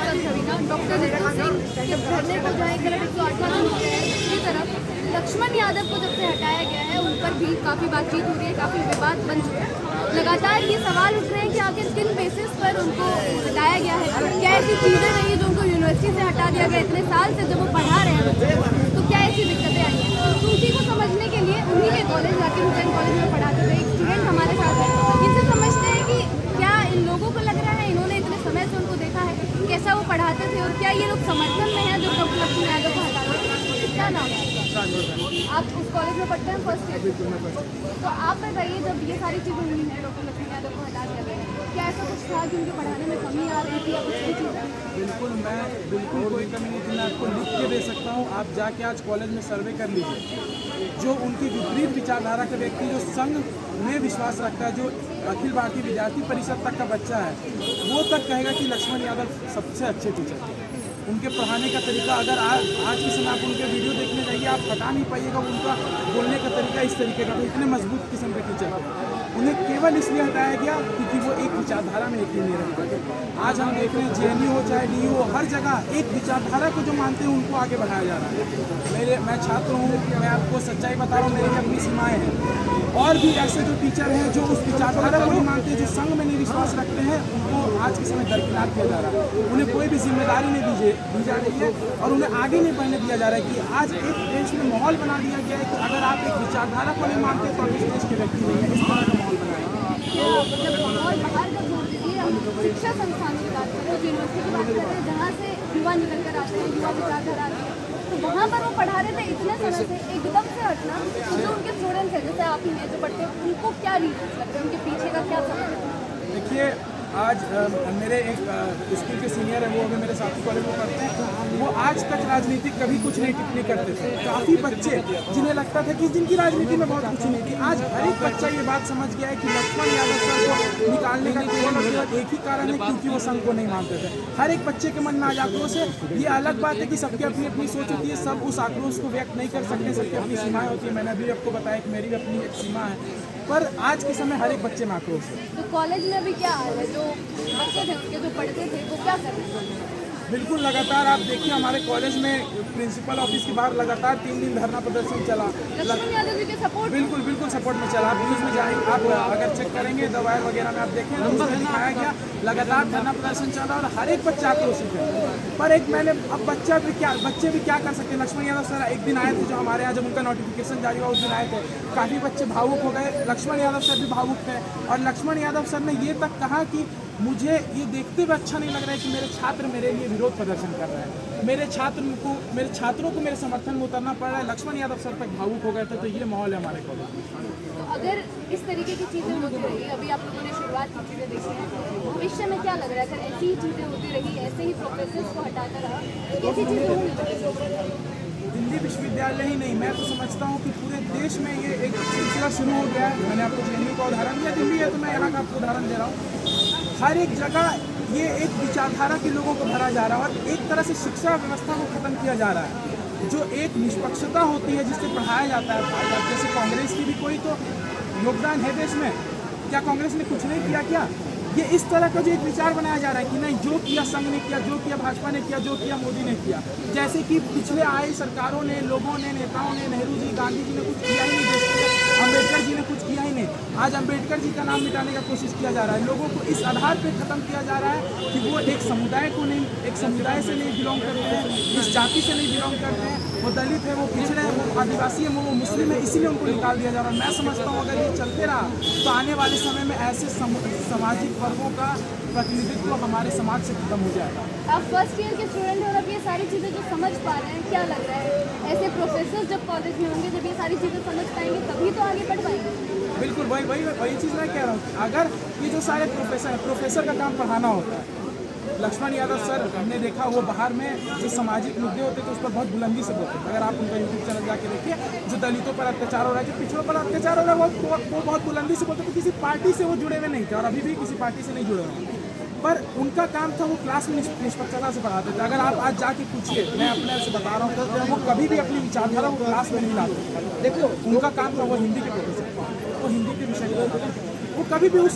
कल छविना डॉक्टर रितु सिंह जब धरने को जाए करीब 108वां दिन हो गया है, दूसरी तरफ लक्ष्मण यादव को जब से हटाया गया है उन पर भी काफ़ी बातचीत हो रही है, काफ़ी विवाद बन चुका है। लगातार ये सवाल उठ रहे हैं कि आखिर किन बेसिस पर उनको हटाया गया है, क्या ऐसी चीज़ें रही जो उनको यूनिवर्सिटी से हटा दिया गया इतने साल से जब वो पढ़ा रहे हैं बच्चे को, तो क्या ऐसी दिक्कतें आई हैं। तो उसी को समझने के लिए उन्हीं के कॉलेज जाकिर हुसैन कॉलेज में पढ़ाते थे एक स्टूडेंट हमारे साथ है, इनसे समझते हैं कि क्या इन लोगों को लग रहा है, इन्होंने इतने समय से उनको देखा है कैसा वो पढ़ाते थे और क्या ये लोग समर्थन में है जो डॉक्टर लक्ष्मण यादव को हटाते थे। क्या नाम है आप उस कॉलेज में पढ़ते हैं फर्स्ट ईयर? तो आप बताइए जब ये सारी चीज़ें हुई हैं डॉक्टर लक्ष्मण यादव को हटा दिया गया, क्या ऐसा कुछ था कि उनके पढ़ाने में कमी आ रही थी या कुछ भी चीज़? बिल्कुल कोई कमी नहीं थी। मैं आपको लिख के दे सकता हूँ, आप जाके आज कॉलेज में सर्वे कर लीजिए। जो उनकी विपरीत विचारधारा के व्यक्ति जो संघ में विश्वास रखता है, जो अखिल भारतीय विद्यार्थी परिषद तक का बच्चा है, वो तक कहेगा कि लक्ष्मण यादव सबसे अच्छे टीचर थे। उनके पढ़ाने का तरीका अगर आज के समय आप उनके वीडियो देखने जाइए, आप हटा नहीं पाइएगा उनका बोलने का तरीका इस तरीके का। तो इतने मजबूत किस्म के टीचर थे, उन्हें केवल इसलिए हटाया गया क्योंकि वो एक विचारधारा में यकीन नहीं रखते। आज हम देख रहे हैं JNU हो चाहे DU हो, हर जगह एक विचारधारा को जो मानते हैं उनको आगे बढ़ाया जा रहा है। मैं छात्र हूँ, मैं आपको सच्चाई बता रहा हूँ, मेरी अपनी सीमाएँ हैं। और भी ऐसे जो टीचर हैं जो उस विचारधारा को नहीं मानते, जो संघ में नहीं विश्वास रखते हैं, उनको आज के समय दरकिनार किया जा रहा है। उन्हें कोई भी जिम्मेदारी नहीं दी जा रही है और उन्हें आगे नहीं बढ़ने दिया जा रहा है। कि आज एक देश में माहौल बना दिया गया है कि अगर आप एक विचारधारा को नहीं मानते तो आप इस देश के व्यक्ति नहीं है। इस तरह का माहौल बनाया मतलब माहौल बाहर का छोड़ दीजिए, हम शिक्षा संस्थानों की बात करें, यूनिवर्सिटी की बात करें, जहाँ से युवा निकल कर आते हैं, युवा विचारधारा आते हैं, तो वहाँ पर वो पढ़ा रहे थे इतने समय से, एकदम से हटना जो उनके स्टूडेंट्स हैं जैसे आप ही हैं जो पढ़ते हैं, उनको क्या रीजन लगता है, उनके पीछे का क्या समझ है? देखिए, आज मेरे एक स्कूल के सीनियर हैं, वो अभी मेरे साथी कॉलेज में पढ़ते हैं, वो आज तक राजनीति कभी कुछ नहीं टिप्पणी करते थे। काफ़ी बच्चे जिन्हें लगता था कि जिनकी राजनीति में बहुत कुछ नहीं थी, आज हर एक बच्चा ये बात समझ गया है कि लक्ष्मण यादव सर को निकालने का केवल एक ही कारण है क्योंकि वो संघ को नहीं मानते थे। हर एक बच्चे के मन में आज आक्रोश है। ये अलग बात है कि सबकी अपनी अपनी सोच होती है, सब उस आक्रोश को व्यक्त नहीं कर सकते, सबकी अपनी सीमाएँ होती है। मैंने अभी आपको बताया कि मेरी भी अपनी एक सीमा है, पर आज के समय हर एक बच्चे में आक्रोश है। तो कॉलेज में अभी क्या हाल है, जो बच्चे थे उनके जो पढ़ते थे वो क्या कर रहे हैं? बिल्कुल लगातार आप देखिए, हमारे कॉलेज में प्रिंसिपल ऑफिस के बाहर लगातार 3 दिन धरना प्रदर्शन चला। लक्ष्मण यादव जी के सपोर्ट बिल्कुल सपोर्ट में चला। आप न्यूज़ में जाएंगे, आप अगर चेक करेंगे दवायर वगैरह में आप देखें तो उसमें दिखाया गया लगातार धरना प्रदर्शन चला और हर एक बच्चा आक्रोशित है। पर एक मैंने अब बच्चे भी क्या कर सकते हैं। लक्ष्मण यादव सर एक दिन आए थे, जो हमारे यहाँ जब उनका नोटिफिकेशन जारी हुआ उस दिन आए थे, काफ़ी बच्चे भावुक हो गए। लक्ष्मण यादव सर भी भावुक थे और लक्ष्मण यादव सर ने ये तक कहा कि मुझे ये देखते हुए अच्छा नहीं लग रहा है कि मेरे छात्र मेरे लिए विरोध प्रदर्शन कर रहे हैं, मेरे छात्रों को मेरे समर्थन में उतरना पड़ रहा है। लक्ष्मण यादव सर तक भावुक हो गए थे। तो ये माहौल है हमारे कॉलेज में। तो अगर इस तरीके की चीज़ें होती रही, अभी आप लोगों ने शुरुआत की चीज़ें देखी हैं, भविष्य में क्या लग रहा है अगर ऐसी ही चीज़ें होती रही, ऐसे ही प्रोफेसर्स को हटाता रहा, कैसी चीज़ें होंगी? दिल्ली विश्वविद्यालय ही नहीं, मैं तो समझता हूँ कि पूरे देश में ये एक सिलसिला शुरू हो गया है। मैंने आपको JNU का उदाहरण दिया, दिल्ली है तो मैं यहाँ का आपको उदाहरण दे रहा हूँ। हर एक जगह ये एक विचारधारा के लोगों को भरा जा रहा है और एक तरह से शिक्षा व्यवस्था को ख़त्म किया जा रहा है। जो एक निष्पक्षता होती है जिससे पढ़ाया जाता है, जैसे कांग्रेस की भी कोई तो योगदान है देश में, क्या कांग्रेस ने कुछ नहीं किया? क्या ये इस तरह का जो एक विचार बनाया जा रहा है कि नहीं, जो किया संघ ने किया, जो किया भाजपा ने किया, जो किया मोदी ने किया, जैसे कि पिछले आए सरकारों ने, लोगों ने, नेताओं ने, नेहरू जी, गांधी जी ने कुछ किया ही नहीं देश के, अम्बेडकर जी ने कुछ किया ही नहीं। आज अम्बेडकर जी का नाम मिटाने का कोशिश किया जा रहा है। लोगों को इस आधार पर ख़त्म किया जा रहा है कि वो एक समुदाय को नहीं, एक समुदाय से नहीं बिलोंग करते हैं, इस जाति से नहीं बिलोंग करते हैं, वो दलित है, वो पिछड़े हैं, वो आदिवासी है, वो मुस्लिम है, इसीलिए उनको निकाल दिया जा रहा है। मैं समझता हूँ अगर ये चलते रहा तो आने वाले समय में ऐसे सामाजिक वर्गों का प्रतिनिधित्व हमारे समाज से खत्म हो जाएगा। आप फर्स्ट ईयर के स्टूडेंट हैं और अब ये सारी चीज़ें जो समझ पा रहे हैं, क्या लग रहा है ऐसे प्रोफेसर जब कॉलेज में होंगे, जब ये सारी चीज़ें समझ पाएंगे तभी तो आगे बढ़ पाएंगे? बिल्कुल वही चीज़ मैं कह रहा हूँ। अगर ये जो सारे प्रोफेसर का काम पढ़ाना होता है, लक्ष्मण यादव सर हमने देखा वो बाहर में जो सामाजिक मुद्दे होते थे उस पर बहुत बुलंदी से बोलते थे। अगर आप उनका यूट्यूब चैनल जाके देखिए, जो दलितों पर अत्याचार हो रहा है, जो पिछड़ों पर अत्याचार हो रहा है, वो बहुत बुलंदी से बोलते थे। किसी पार्टी से वो जुड़े हुए नहीं थे और अभी भी किसी पार्टी से नहीं जुड़े हुए, पर उनका काम था वो क्लास में निष्पक्षता से पढ़ाते थे। अगर आप आज जाके पूछिए, मैं अपने से बता रहा हूँ, वो कभी भी अपनी विचारधारा वो क्लास में नहीं लाते। देखो उनका काम था, वो हिंदी के प्रोफेसर, वो हिंदी के विषय, वो कभी भी उस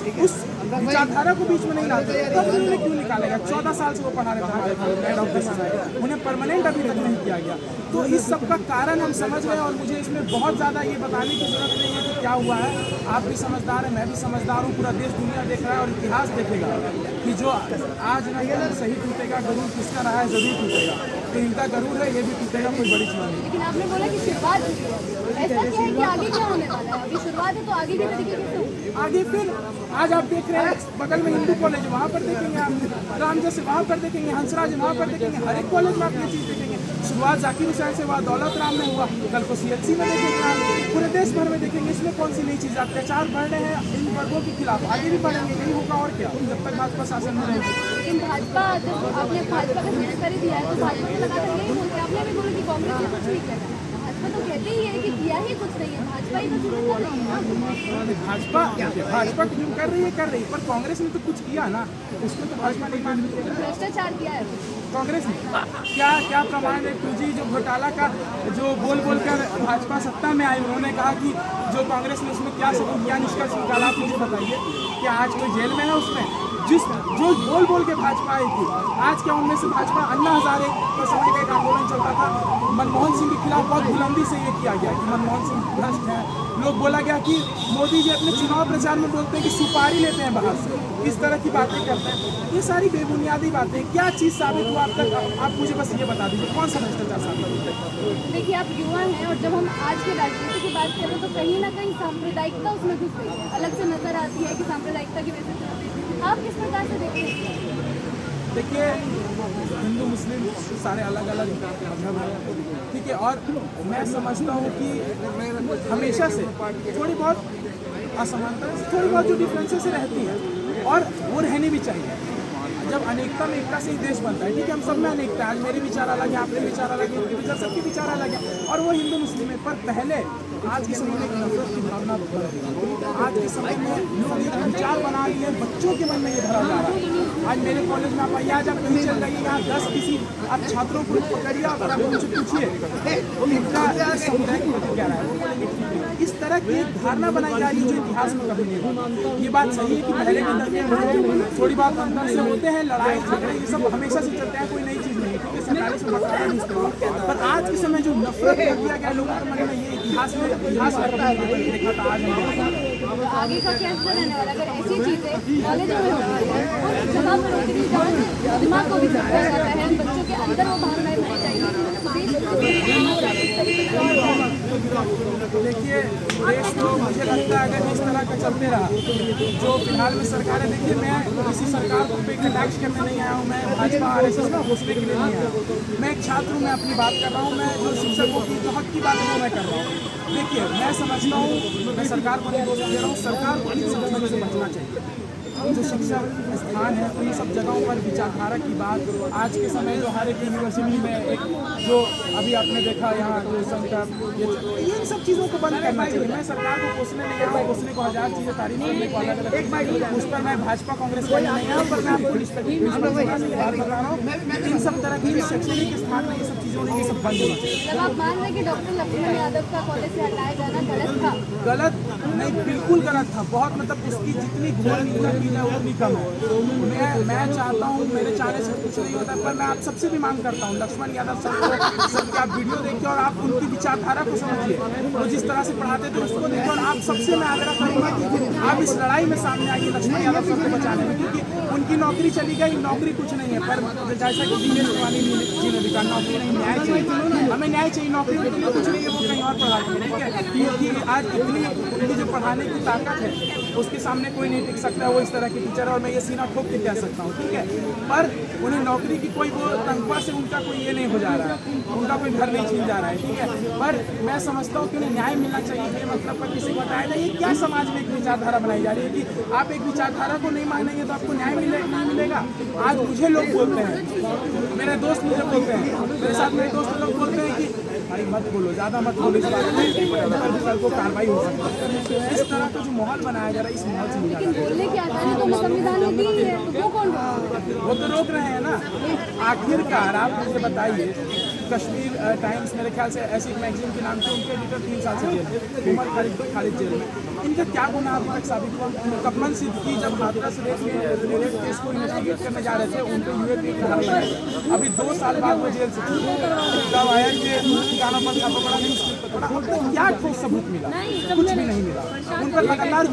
विचारधारा को बीच में नहीं लाते, तब उन्होंने क्यों निकालेगा? 14 साल से वो पढ़ा रहे थे हमारे हेड ऑफ द सोसाइटी, उन्हें परमानेंट अभी तक नहीं किया गया। तो इस सब का कारण हम समझ रहे हैं और मुझे इसमें बहुत ज़्यादा ये बताने की जरूरत नहीं है कि क्या हुआ है। आप भी समझदार हैं, मैं भी समझदार हूँ, पूरा देश दुनिया देख रहा है और इतिहास देखेगा कि जो आज ना सही टूटेगा, गरूर किसका रहा है जरूर टूटेगा। तो इनका गरूर है, ये भी टूटेगा, कोई बड़ी चीज़ नहीं। लेकिन आपने बोला कि शुरुआत हुई है, ऐसा क्या है कि आगे क्या होने वाला है? अभी शुरुआत है तो आगे के तरीके कैसे होंगे? आगे फिर आज आप देख रहे हैं बगल में हिंदू कॉलेज, वहाँ पर देखेंगे आप राम जैसे, वहाँ पर देखेंगे हंसराज, वहाँ पर देखेंगे, हर एक कॉलेज में आप ये चीज़ देखेंगे। शुरुआत जाकिर हुसैन से हुआ, दौलत राम में हुआ, कल को CHC में देखेंगे आप, पूरे देश भर में देखेंगे। इसमें कौन सी नई चीज़? अत्याचार बढ़ रहे हैं इन वर्गों के खिलाफ, आगे भी बढ़ेंगे, यही होगा और क्या, जब तक भाजपा शासन में रहेगी। लेकिन भाजपा, जब आपने भाजपा का जिक्र कर ही दिया है तो भाजपा को लगातार यही बोलते हैं, आपने भी बोला कि कांग्रेस ने कुछ नहीं किया। भाजपा तो कहते ही है कि किया ही कुछ नहीं है, भाजपा ही तो चीजें कर रही है ना। भाजपा क्यों कर रही है, पर कांग्रेस ने तो कुछ किया ना, उसको तो भाजपा नहीं मान रही है। भ्रष्टाचार किया है कांग्रेस ने क्या प्रमाण है? 2G जो घोटाला का जो बोल कर भाजपा सत्ता में आई, उन्होंने कहा कि जो कांग्रेस ने उसमें क्या सबूत, क्या निष्कर्ष निकाला, आप मुझे बताइए। क्या आज कोई जेल में है उसमें? जो बोल के भाजपा आई थी, आज क्या उनमें से भाजपा अन्ना हजारे तो समय का एक आंदोलन चलता था, मनमोहन सिंह के खिलाफ बहुत बुलंदी से ये किया गया कि मनमोहन सिंह भ्रष्ट है। लोग बोला गया कि मोदी जी अपने चुनाव प्रचार में बोलते हैं कि सुपारी लेते हैं बाहर से, इस तरह की बातें करते हैं। ये सारी बेबुनियादी बातें, क्या चीज़ साबित हुआ अब तक? आप मुझे बस ये बता दीजिए, कौन सा भ्रष्टाचार साबित हुआ? देखिए, आप युवा हैं और जब हम आज के राजनीति की बात करें तो कहीं ना कहीं सांप्रदायिकता उसमें घुस गई है, अलग से नजर आती है कि सांप्रदायिकता की वजह से। आप किस प्रकार से देखते हैं? देखिए, हिंदू मुस्लिम सारे अलग अलग मजहब हैं, ठीक है, और मैं समझता हूँ कि हमेशा से थोड़ी बहुत असमानता, थोड़ी बहुत जो डिफरेंसेस रहती हैं और वो रहनी भी चाहिए। जब अनेकता में एकता से ही देश बनता है, ठीक है, हम सब में अनेकता है, आज मेरे विचार अलग है, आपके विचार अलग है, उनके विचार, सबके विचार अलग है, और वो हिंदू मुस्लिम है। पर पहले आज के समय में एक नफरत की भावना बढ़ गई। आज के समय में लोग एक विचार बना लिए, बच्चों के मन में ये भरा जा रहा है। आज मेरे कॉलेज में आप आइए, आज आप कहीं चल रही, यहाँ 10 किसी आप छात्रों को पकड़िए और आप उनसे पूछिए इनका समुदाय की क्या रहा है। इस तरह की एक धारणा बनाई जा रही है जो इतिहास में कभी नहीं हुई। ये बात सही है कि पहले के दंगे थोड़ी बात अंतर से होते हैं, लड़ाई झगड़े ये सब हमेशा से चलते हैं, कोई नई चीज़ नहीं है, ठीक है, 47 में बताया नहीं इसको। पर आज के समय जो नफरत कर दिया गया लोगों के मन में, ये इतिहास में देखा था, आज नहीं। आगे का क्या रहने वाला? अगर ऐसी चीजें कॉलेज में होती है और जगह पर होती है जहाँ दिमाग को भी समझा जाता है, बच्चों के अंदर वो भावनाएं होनी चाहिए। देखिए, देश तो मुझे लगता है अगर इस तरह का चलते रहा, जो फिलहाल में सरकारें, देखिए मैं किसी सरकार को पे कटाक्ष करने नहीं आया हूँ, मैं भाजपा RSS को घोषणे के लिए नहीं आया हूँ। मैं एक छात्र हूँ, मैं अपनी बात कर रहा हूँ, मैं जो शिक्षकों की जो हक की बात है वो मैं कर रहा हूँ। देखिए, मैं समझता हूँ, मैं सरकार को नहीं दोष दे रहा हूँ, सरकार को इन सब चीज़ों से बचना चाहिए। जो शिक्षा स्थान है उन सब जगहों पर विचारधारा की बात, आज के समय जो हर एक यूनिवर्सिटी में एक जो अभी आपने देखा यहाँ जो संकट, इन सब चीज़ों को बंद करना चाहिए। मैं सरकार को कोसने नहीं आया, कोसने को हज़ार चीज़ें तारीफ करने को अलग अलग, उस पर मैं भाजपा कांग्रेस को नहीं आया, पर मैं आपको बात कर रहा हूँ। इन सब तरह की शैक्षणिक स्थान में ये सब चीज़ों ने ये सब बंद होना चाहिए। जब आप मान रहे कि डॉक्टर लक्ष्मण यादव का कॉलेज से हटाया जाना गलत था? गलत नहीं, बिल्कुल गलत था, बहुत, मतलब उसकी जितनी घोर निंदा की जाए उतनी कम है। मैं चाहता हूँ, मेरे चाहने से कुछ नहीं होता, पर मैं आप सबसे भी मांग करता हूँ, लक्ष्मण यादव सबकी आप वीडियो देखिए और आप उनकी विचारधारा को समझिए, वो जिस तरह से पढ़ाते थे उसको देखिए, और आप सबसे मैं आग्रह करूँगा कि आप इस लड़ाई में सामने आइए लक्ष्मण यादव सबको बचाने में, क्योंकि उनकी नौकरी चली गई, नौकरी कुछ नहीं है, पर जैसा कि दिनेश तिवारी जी ने भी कहा, नौकरी नहीं, न्याय चाहिए, हमें न्याय चाहिए, नौकरी के लिए कुछ नहीं है, वो कहीं और पढ़ा देंगे, ठीक है, क्योंकि आज इतनी उनकी जो पढ़ाने की ताकत है उसके सामने कोई नहीं टिक सकता, वो इस तरह की टीचर है, और मैं ये सीना ठोक के कह सकता हूँ, ठीक है, पर उन्हें नौकरी की कोई वो तनख्वाह से उनका कोई ये नहीं हो जा रहा है, उनका कोई घर नहीं छीन जा रहा है, ठीक है, पर मैं समझता हूँ कि उन्हें न्याय मिलना चाहिए। ये मतलब पर किसी को बताया था, ये क्या समाज में एक विचारधारा बनाई जा रही है कि आप एक विचारधारा को नहीं मानेंगे तो आपको न्याय नहीं मिलेगा। आज मुझे लोग बोलते हैं, मेरे दोस्त मुझे बोलते हैं, मेरे साथ मेरे दोस्त लोग बोलते हैं कि भाई मत बोलो, ज़्यादा मत बोलो, इस बात में कल को कार्रवाई हो सकती है। इस तरह का जो माहौल बनाया जा रहा है, इस माहौल से निकाला जाए। बोलने की आज़ादी तो हमें संविधान ने दी है, तो वो कौन? वो तो रोक रहे हैं ना। आखिरकार आप मुझे बताइए कश्मीर टाइम्स मेरे ख्याल से ऐसी एक मैगजीन के नाम से उनके एडिटर 3 साल से जेल में, उमर खालिद जेल में। इनका क्या गुनाह अभी तक साबित हुआ? कपमन सिद्दीकी जब हाथरस रेप केस को इन्वेस्टिगेट करने जा रहे थे, उन पर यूएपी की धारा लगाई। अभी 2 साल बाद वो जेल से छूटे। तब आया कि ठिकानों पर छापा पड़ा, न्यूज़ क्लिप पर पड़ा। अब तक क्या ठोस सबूत मिला? कुछ भी नहीं मिला। उन पर लगातार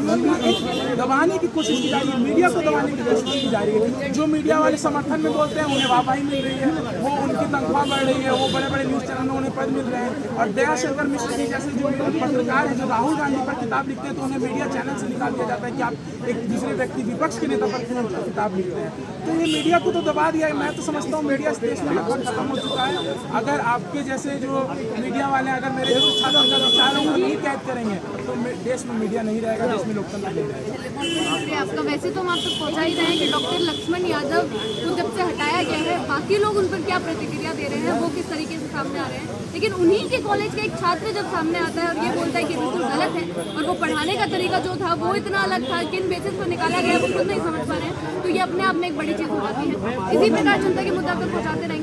दबाने की कोशिश की जा रही है, मीडिया को दबाने की कोशिश की जा रही है। जो मीडिया वाले समर्थन में बोलते हैं उन्हें वाहवाही मिल रही है, वो उनकी तनख्वाह बढ़ रही है, वो बड़े बड़े न्यूज़ चैनल में उन्हें पद मिल रहे हैं। और दयाशंकर मिश्र जी जैसे जो पत्रकार हैं, जो राहुल गांधी पर किताब लिखते हैं, तो उन्हें मीडिया चैनल से निकाल दिया जाता है कि आप एक दूसरे व्यक्ति विपक्ष के नेता पर क्यों किताब लिखते हैं। तो ये मीडिया को तो दबा दिया है। मैं तो समझता हूँ मीडिया इस देश में लगभग खत्म हो चुका है। अगर आपके जैसे जो मीडिया वाले अगर मेरे जैसे छात्र विचार हैं उनको नहीं कैद करेंगे तो देश में मीडिया नहीं रहेगा, देश में लोकतंत्र नहीं रहेगा। आपका वैसे तो हम आप तक पहुंचा ही रहे हैं कि डॉक्टर लक्ष्मण यादव को जब से हटाया गया है, बाकी लोग उन पर क्या प्रतिक्रिया दे रहे हैं, वो किस तरीके से सामने आ रहे हैं। लेकिन उन्हीं के कॉलेज का एक छात्र जब सामने आता है और ये बोलता है कि बिल्कुल गलत है और वो पढ़ाने का तरीका जो था वो इतना अलग था, किन बेसिस पर निकाला गया वो खुद नहीं समझ पा रहे हैं, तो ये अपने आप में एक बड़ी चीज़ हो जाती है। इसी प्रकार जनता के मुद्दा तक पहुँचाते रहिए।